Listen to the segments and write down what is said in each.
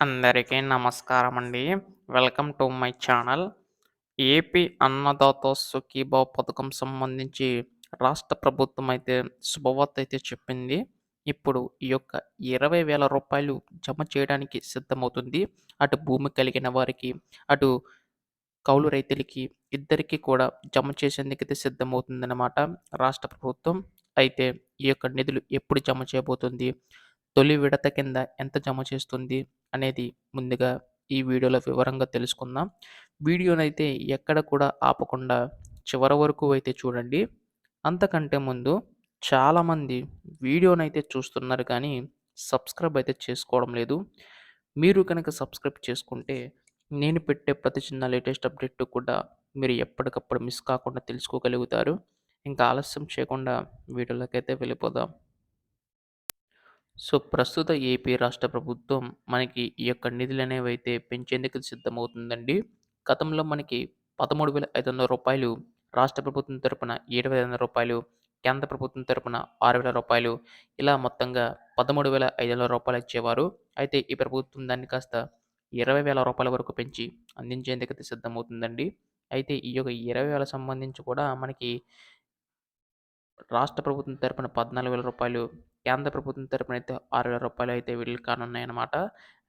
అందరికీ నమస్కారమండి. Welcome to my channel. AP Annadata Sukhibhava పథకం సంబంధించి రాష్ట్ర ప్రభుత్వం అయితే శుభవార్త అయితే చెప్పింది. ఇప్పుడు ఈ యొక్క రూ. 20,000 జమ చేయడానికి సిద్ధమవుతుంది. అటు భూమి కలిగిన వారికి, అటు కౌలు రైతులకి ఇద్దరికీ కూడా జమ చేసేందుకైతే సిద్ధమవుతుందన్నమాట రాష్ట్ర ప్రభుత్వం. అయితే ఈ యొక్క నిధులు ఎప్పుడు జమ చేయబోతుంది? తొలి విడత కింద ఎంత జమ చేస్తుంది? అనేది ముందుగా ఈ వీడియోలో వివరంగా తెలుసుకుందాం. వీడియోనైతే ఎక్కడ కూడా ఆపకుండా చివరి వరకు అయితే చూడండి. అంతకంటే ముందు చాలామంది వీడియోనైతే చూస్తున్నారు కానీ సబ్స్క్రైబ్ అయితే చేసుకోవడం లేదు. మీరు కనుక సబ్స్క్రైబ్ చేసుకుంటే నేను పెట్టే ప్రతి చిన్న లేటెస్ట్ అప్డేట్ కూడా మీరు ఎప్పటికప్పుడు మిస్ కాకుండా తెలుసుకోగలుగుతారు. ఇంకా ఆలస్యం చేయకుండా వీడియోలోకైతే వెళ్ళిపోదాం. ప్రస్తుత ఏపీ రాష్ట్ర ప్రభుత్వం మనకి ఈ యొక్క నిధులనేవైతే పెంచేందుకు సిద్ధమవుతుందండి. గతంలో మనకి రూ. 13,500 రాష్ట్ర ప్రభుత్వం తరపున రూ. 7,500, కేంద్ర ప్రభుత్వం తరపున రూ. 6,000 ఇలా మొత్తంగా రూ. 13,500 ఇచ్చేవారు. అయితే ఈ ప్రభుత్వం దాన్ని కాస్త రూ. 20,000 వరకు పెంచి అందించేందుకైతే సిద్ధమవుతుందండి. అయితే ఈ యొక్క 20,000 సంబంధించి కూడా మనకి రాష్ట్ర ప్రభుత్వం తరపున రూ. 14,000, కేంద్ర ప్రభుత్వం తరపున అయితే రూ. 6,000 అయితే విడుదల కానున్నాయన్నమాట.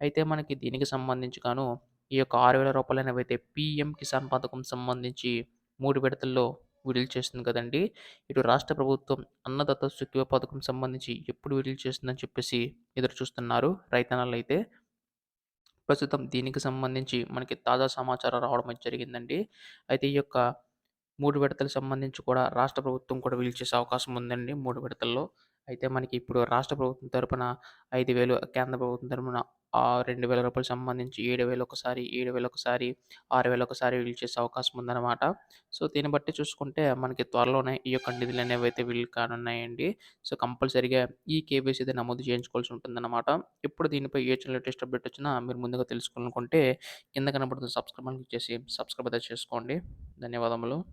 అయితే మనకి దీనికి సంబంధించి గాను ఈ యొక్క రూ. 6,000 అనేవైతే పీఎం కిసాన్ పథకం సంబంధించి 3 విడతల్లో విడుదల చేస్తుంది కదండీ! ఇటు రాష్ట్ర ప్రభుత్వం అన్నదాత సుఖీభవ పథకం సంబంధించి ఎప్పుడు విడుదల చేస్తుందని చెప్పేసి ఎదురు చూస్తున్నారు రైతన్నలైతే. ప్రస్తుతం దీనికి సంబంధించి మనకి తాజా సమాచారం రావడం అయితే జరిగిందండి. అయితే ఈ యొక్క 3 విడతలకు సంబంధించి కూడా రాష్ట్ర ప్రభుత్వం కూడా విడుదల చేసే అవకాశం ఉందండి 3 విడతల్లో. అయితే మనకి ఇప్పుడు రాష్ట్ర ప్రభుత్వం తరపున 5,000, కేంద్ర ప్రభుత్వం తరపున రూ. 2,000 సంబంధించి 7,000 ఒకసారి, 7,000 ఒకసారి, 6,000 ఒకసారి విడుదల చేసే అవకాశం ఉందన్నమాట. దీన్ని బట్టి చూసుకుంటే మనకి త్వరలోనే ఈ యొక్క నిధులనేవైతే విడుదల కానున్నాయండి. కంపల్సరీగా ఈ కేవైసీ అయితే నమోదు చేయించుకోవాల్సి ఉంటుందన్నమాట. ఇప్పుడు దీనిపై ఏ చిన్న లేటెస్ట్ అప్డేట్ వచ్చినా మీరు ముందుగా తెలుసుకోవాలనుకుంటే కింద కనపడుతున్న సబ్స్క్రైబ్ అని క్లిక్ చేసి సబ్స్క్రైబ్ అయితే చేసుకోండి. ధన్యవాదములు.